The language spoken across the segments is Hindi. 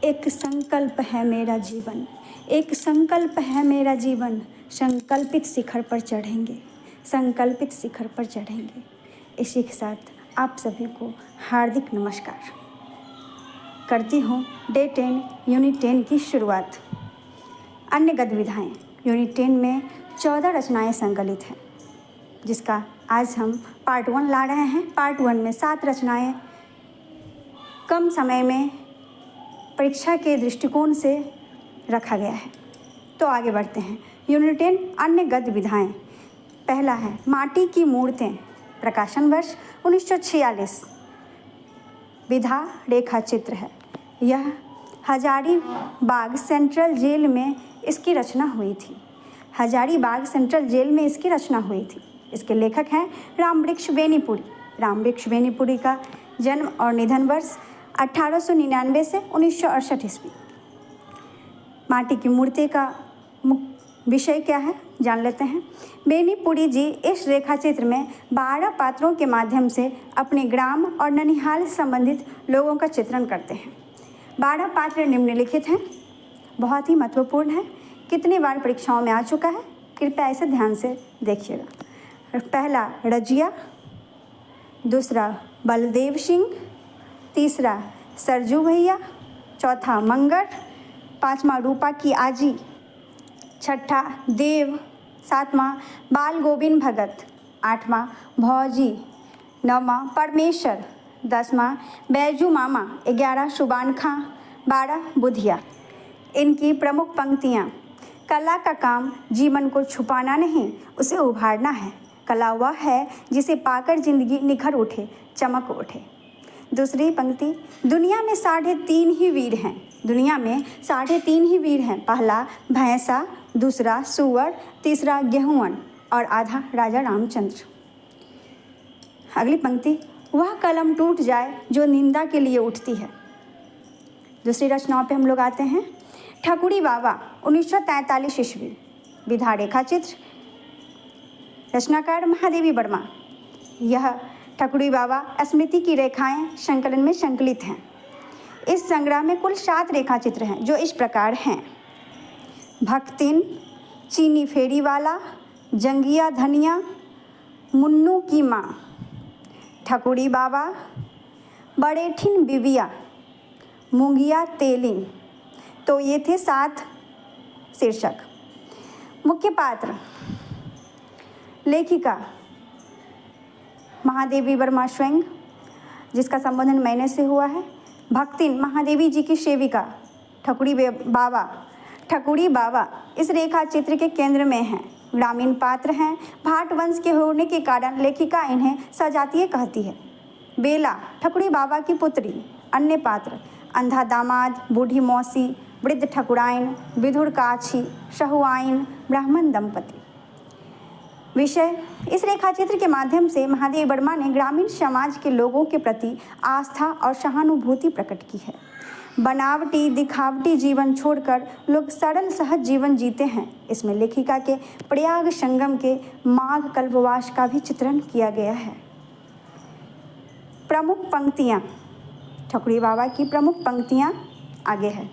एक संकल्प है मेरा जीवन, एक संकल्प है मेरा जीवन, संकल्पित शिखर पर चढ़ेंगे, संकल्पित शिखर पर चढ़ेंगे। इसी के साथ आप सभी को हार्दिक नमस्कार करती हूँ। डे 10 यूनिट 10 की शुरुआत। अन्य गतिविधियाँ यूनिट 10 में 14 रचनाएं संकलित हैं, जिसका आज हम पार्ट 1 ला रहे हैं। पार्ट 1 में 7 रचनाएं कम समय में परीक्षा के दृष्टिकोण से रखा गया है। तो आगे बढ़ते हैं। यूनिट 10 अन्य गतिविधियाँ। पहला है माटी की मूर्तें, प्रकाशन वर्ष 1946, विधा रेखा चित्र है। यह हजारीबाग सेंट्रल जेल में इसकी रचना हुई थी। हजारीबाग सेंट्रल जेल में इसकी रचना हुई थी। इसके लेखक हैं रामवृक्ष बेनीपुरी। रामवृक्ष बेनीपुरी का जन्म और निधन वर्ष 1899 से 1968 ईस्वी। माटी की मूर्ति का विषय क्या है जान लेते हैं। बेनीपुरी जी इस रेखा चित्र में 12 पात्रों के माध्यम से अपने ग्राम और ननिहाल से संबंधित लोगों का चित्रण करते हैं। 12 पात्र निम्नलिखित हैं, बहुत ही महत्वपूर्ण है, कितनी बार परीक्षाओं में आ चुका है, कृपया इसे ध्यान से देखिएगा। पहला रजिया, दूसरा बलदेव सिंह, तीसरा सरजू भैया, चौथा मंगर, पांचवा रूपा की आजी, छठा देव, सातवां बाल गोविंद भगत, आठवां भौजी, नौवां परमेश्वर, 10वां बैजू मामा, 11 शुबान खां, 12 बुधिया। इनकी प्रमुख पंक्तियाँ। कला का काम जीवन को छुपाना नहीं, उसे उभारना है। कला वह है जिसे पाकर जिंदगी निखर उठे, चमक उठे। दूसरी पंक्ति, दुनिया में 3.5 ही वीर हैं। दुनिया में 3.5 ही वीर हैं। पहला भैंसा, दूसरा सुअर, तीसरा गेहूँन और आधा राजा रामचंद्र। अगली पंक्ति, वह कलम टूट जाए जो निंदा के लिए उठती है। दूसरी रचनाओं पे हम लोग आते हैं। ठकुरी बाबा 1943 ईस्वी, विधा रेखा चित्र, रचनाकार महादेवी वर्मा। यह ठकुरी बाबा स्मृति की रेखाएं संकलन में संकलित हैं। इस संग्रह में कुल 7 रेखा चित्र हैं, जो इस प्रकार हैं। भक्तिन, चीनी फेरी वाला, जंगिया धनिया, मुन्नू की माँ, ठकुरी बाबा, बड़ेठिन बिबिया, मूंगिया तेलिन। तो ये थे 7 शीर्षक। मुख्य पात्र। लेखिका महादेवी वर्मा स्वयं, जिसका संबोधन मैंने से हुआ है। भक्तिन महादेवी जी की सेविका। ठकुरी बाबा, ठकुरी बाबा इस रेखा चित्र के केंद्र में हैं। ग्रामीण पात्र हैं। भाट वंश के होने के कारण लेखिका इन्हें सजातीय कहती है। बेला ठकुरी बाबा की पुत्री। अन्य पात्र, अंधा दामाद, बूढ़ी मौसी, वृद्ध ठकुराइन, विधुर काछी, सहुआइन, ब्राह्मण दंपति। विषय, इस रेखाचित्र के माध्यम से महादेवी वर्मा ने ग्रामीण समाज के लोगों के प्रति आस्था और सहानुभूति प्रकट की है। बनावटी दिखावटी जीवन छोड़कर लोग सरल सहज जीवन जीते हैं। इसमें लेखिका के प्रयाग संगम के माघ कल्पवास का भी चित्रण किया गया है। प्रमुख पंक्तियाँ। ठकुरी बाबा की प्रमुख पंक्तियाँ आगे है।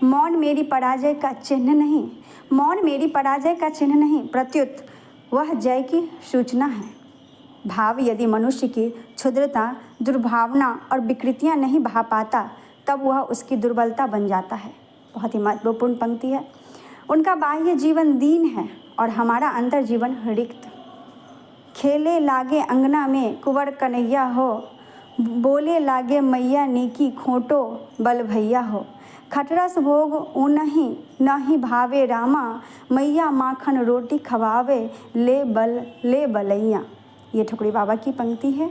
मौन मेरी पराजय का चिन्ह नहीं, मौन मेरी पराजय का चिन्ह नहीं, प्रत्युत वह जय की सूचना है। भाव यदि मनुष्य की क्षुद्रता, दुर्भावना और विकृतियां नहीं बहा पाता, तब वह उसकी दुर्बलता बन जाता है। बहुत ही महत्वपूर्ण पंक्ति है। उनका बाह्य जीवन दीन है और हमारा अंतर जीवन रिक्त। खेले लागे अंगना में कुंवर कन्हैया हो, बोले लागे मैया नीकी खोटो बल भैया हो। खटरस भोग उनही नहीं भावे रामा, मैया माखन रोटी खवावे ले बलैया। ये ठकुरी बाबा की पंक्ति है,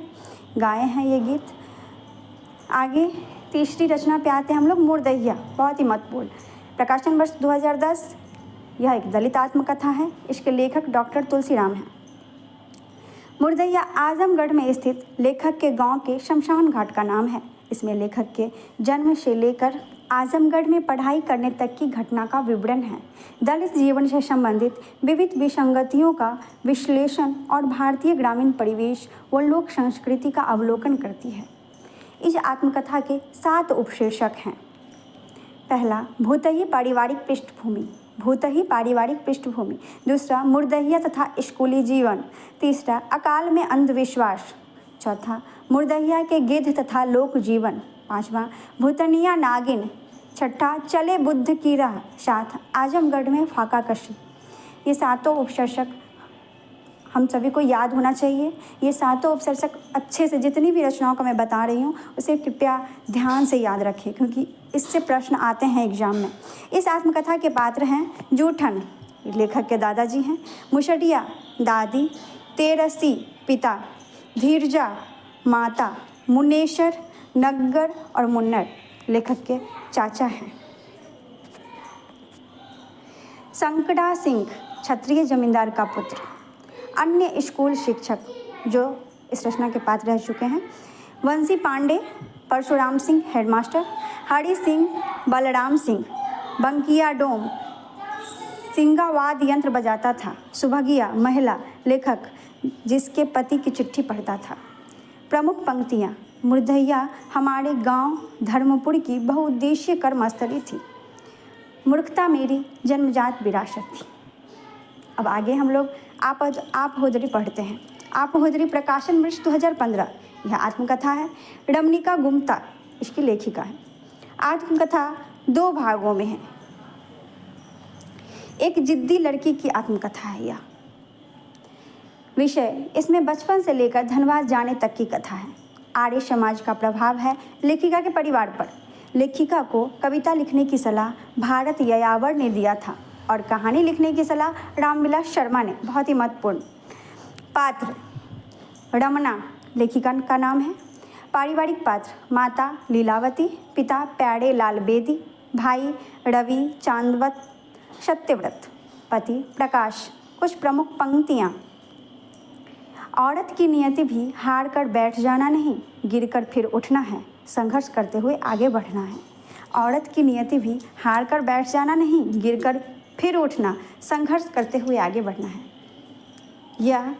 गाए हैं ये गीत। आगे तीसरी रचना पे आते हैं हम लोग। मुर्दैया, बहुत ही महत्वपूर्ण, प्रकाशन वर्ष 2010। यह एक दलित आत्मकथा है। इसके लेखक डॉक्टर तुलसीराम हैं। मुर्दैया आजमगढ़ में स्थित लेखक के गांव के शमशान घाट का नाम है। इसमें लेखक के जन्म से लेकर आजमगढ़ में पढ़ाई करने तक की घटना का विवरण है। दलित जीवन से संबंधित विविध विसंगतियों का विश्लेषण और भारतीय ग्रामीण परिवेश व लोक संस्कृति का अवलोकन करती है। इस आत्मकथा के 7 उपशीर्षक हैं। पहला भूतही पारिवारिक पृष्ठभूमि, भूतही पारिवारिक पृष्ठभूमि। दूसरा मुर्दहिया तथा स्कूली जीवन। तीसरा अकाल में अंधविश्वास। चौथा मुर्दहिया के गिद्ध तथा लोक जीवन। पांचवा भूतनिया नागिन। छठा चले बुद्ध की राह। सात आजमगढ़ में फाका कशी। ये सातों उपशीर्षक हम सभी को याद होना चाहिए। ये सातों उपशीर्षक अच्छे से, जितनी भी रचनाओं का मैं बता रही हूँ उसे कृपया ध्यान से याद रखें, क्योंकि इससे प्रश्न आते हैं एग्जाम में। इस आत्मकथा के पात्र हैं जूठन, लेखक के दादाजी हैं, मुशटिया दादी, तेरसी पिता, धीरजा माता, मुनेश्वर, नग्गर और मुन्नर लेखक के चाचा हैं। संकड़ा सिंह क्षत्रिय जमींदार का पुत्र। अन्य स्कूल शिक्षक जो इस रचना के पात्र रह चुके हैं: वंशी पांडे, परशुराम सिंह हेडमास्टर, हरि सिंह, बलराम सिंह, बंकिया डोम सिंगावाद यंत्र बजाता था, सुभगिया महिला लेखक जिसके पति की चिट्ठी पढ़ता था। प्रमुख पंक्तियाँ: मुर्दहिया हमारे गांव धर्मपुर की बहुउद्देशीय कर्मस्थली थी, मूर्खता मेरी जन्मजात विरासत थी। अब आगे हम लोग आप होदरी पढ़ते हैं। आप होदरी प्रकाशन वर्ष 2015। यह आत्मकथा है। रमनिका गुप्ता इसकी लेखिका है। आत्मकथा 2 भागों में है। एक जिद्दी लड़की की आत्मकथा है यह। विषय इसमें बचपन से लेकर धनबाद जाने तक की कथा है। आर्य समाज का प्रभाव है लेखिका के परिवार पर। लेखिका को कविता लिखने की सलाह भारत यायावर ने दिया था और कहानी लिखने की सलाह रामविलास शर्मा ने। बहुत ही महत्वपूर्ण पात्र रमना लेखिका का नाम है। पारिवारिक पात्र: माता लीलावती, पिता प्यारे लाल बेदी, भाई रवि चांदवत सत्यव्रत, पति प्रकाश। कुछ प्रमुख पंक्तियाँ: औरत की नियति भी हार कर बैठ जाना नहीं, गिरकर फिर उठना है, संघर्ष करते हुए आगे बढ़ना है। औरत की नियति भी हार कर बैठ जाना नहीं, गिरकर फिर उठना, संघर्ष करते हुए आगे बढ़ना है। यह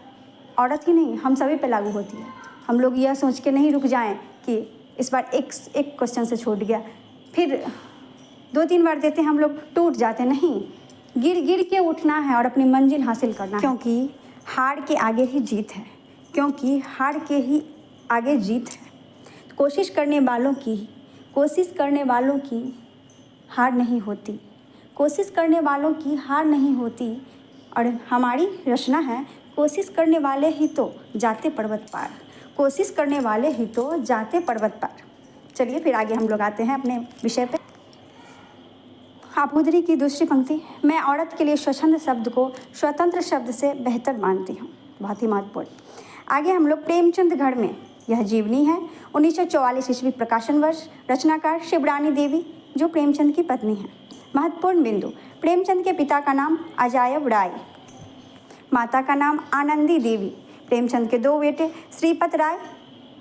औरत ही नहीं, हम सभी पे लागू होती है। हम लोग यह सोच के नहीं रुक जाएं कि इस बार एक क्वेश्चन से छूट गया, फिर 2-3 बार देते हैं हम लोग टूट जाते। नहीं, गिर के उठना है और अपनी मंजिल हासिल करना है, क्योंकि हार के आगे ही जीत है, क्योंकि हार के ही आगे जीत है। कोशिश करने वालों की हार नहीं होती, कोशिश करने वालों की हार नहीं होती। और हमारी रचना है कोशिश करने वाले ही तो जाते पर्वत पार, कोशिश करने वाले ही तो जाते पर्वत पार। चलिए फिर आगे हम लोग आते हैं अपने विषय पे। आपूदरी की दूसरी पंक्ति: मैं औरत के लिए स्वच्छंद शब्द को स्वतंत्र शब्द से बेहतर मानती हूँ। बहुत ही महत्वपूर्ण। आगे हम लोग प्रेमचंद गढ़ में, यह जीवनी है। 1944 ईस्वी प्रकाशन वर्ष। रचनाकार शिवरानी देवी जो प्रेमचंद की पत्नी है। महत्वपूर्ण बिंदु: प्रेमचंद के पिता का नाम अजायब राय, माता का नाम आनंदी देवी। प्रेमचंद के 2 बेटे श्रीपत राय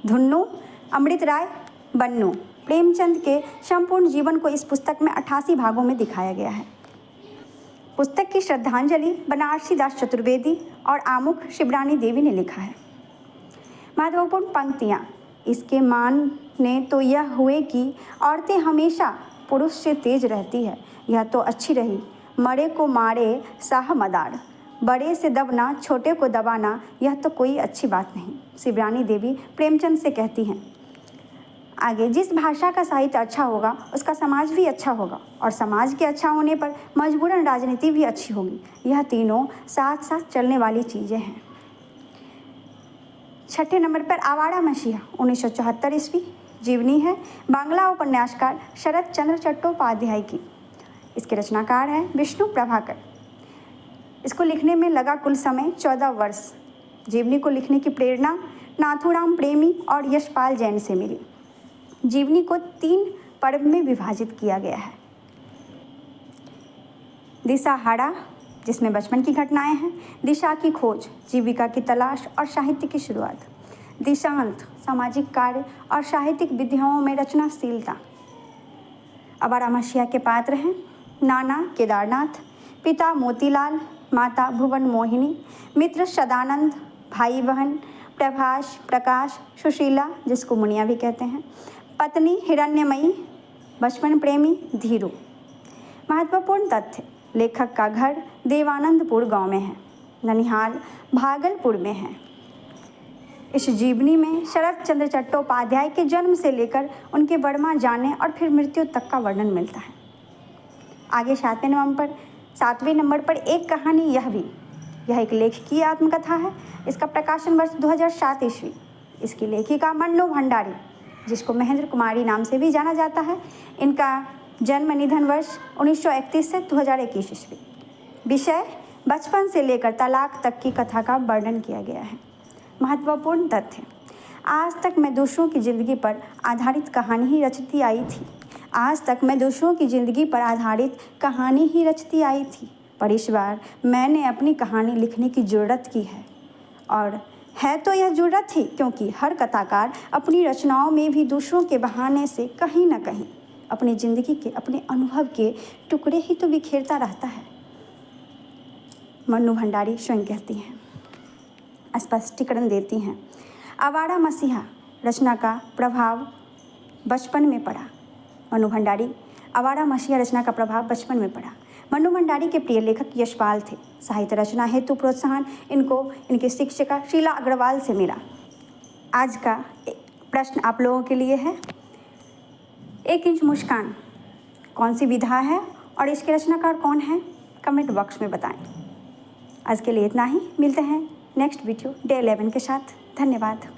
धुन्नू, अमृत राय बन्नू। प्रेमचंद के संपूर्ण जीवन को इस पुस्तक में 88 भागों में दिखाया गया है। पुस्तक की श्रद्धांजलि बनारसी दास चतुर्वेदी और आमुख शिवरानी देवी ने लिखा है। महत्वपूर्ण पंक्तियाँ: इसके मानने तो यह हुए कि औरतें हमेशा पुरुष से तेज रहती है, यह तो अच्छी रही। मरे को मारे साह मदार, बड़े से दबना छोटे को दबाना, यह तो कोई अच्छी बात नहीं। शिवरानी देवी प्रेमचंद से कहती हैं। आगे: जिस भाषा का साहित्य अच्छा होगा उसका समाज भी अच्छा होगा, और समाज के अच्छा होने पर मजबूरन राजनीति भी अच्छी होगी। यह तीनों साथ साथ चलने वाली चीज़ें हैं। 6 नंबर पर आवारा मसीहा 1974 ईस्वी जीवनी है। बांग्ला उपन्यासकार शरद चंद्र चट्टोपाध्याय की। इसके रचनाकार हैं विष्णु प्रभाकर। इसको लिखने में लगा कुल समय 14 वर्ष। जीवनी को लिखने की प्रेरणा नाथुराम प्रेमी और यशपाल जैन से मिली। जीवनी को 3 पर्व में विभाजित किया गया है। दिशाहारा, जिसमें बचपन की घटनाएं हैं। दिशा की खोज, जीविका की तलाश और साहित्य की शुरुआत। दिशांत, सामाजिक कार्य और साहित्यिक विधाओं में रचनाशीलता। आवारा मसीहा के पात्र हैं नाना केदारनाथ, पिता मोतीलाल, माता भुवन मोहिनी, मित्र सदानंद, भाई बहन प्रभाष, प्रकाश, सुशीला जिसको मुनिया भी कहते हैं, पत्नी हिरण्यमयी, बचपन प्रेमी धीरू। महत्वपूर्ण तथ्य, लेखक का घर देवानंदपुर गांव में है, ननिहाल भागलपुर में है। इस जीवनी में शरत चंद्र चट्टोपाध्याय के जन्म से लेकर उनके बर्मा जाने और फिर मृत्यु तक का वर्णन मिलता है। आगे 7वें नंबर पर एक कहानी यह एक लेखकीय आत्मकथा है। इसका प्रकाशन वर्ष 2007 ईस्वी। इसकी लेखिका मन्नू भंडारी, जिसको महेंद्र कुमारी नाम से भी जाना जाता है। इनका जन्म निधन वर्ष 1931 से 2021 ईस्वी। विषय, बचपन से लेकर तलाक तक की कथा का वर्णन किया गया है। महत्वपूर्ण तथ्य, आज तक मैं दूसरों की ज़िंदगी पर आधारित कहानी ही रचती आई थी। पर इस बार मैंने अपनी कहानी लिखने की ज़रूरत की है। और है तो यह ज़रूरत ही क्योंकि हर कथाकार अपनी रचनाओं में भी दूसरों के बहाने से कहीं न कहीं अपनी ज़िंदगी के, अपने अनुभव के टुकड़े ही तो बिखेरता रहता है। मन्नू भंडारी स्वयं कहती हैं, स्पष्टीकरण देती हैं। आवारा मसीहा रचना का प्रभाव बचपन में पड़ा। मन्नू भंडारी, आवारा मसीहा रचना का प्रभाव बचपन में पड़ा। मन्नू भंडारी के प्रिय लेखक यशपाल थे। साहित्य रचना हेतु प्रोत्साहन इनको इनके शिक्षिका शीला अग्रवाल से मिला। आज का प्रश्न आप लोगों के लिए है, 1 इंच मुस्कान कौन सी विधा है और इसके रचनाकार कौन है? कमेंट बॉक्स में बताएं। आज के लिए इतना ही। मिलते हैं नेक्स्ट वीडियो डे 11 के साथ। धन्यवाद।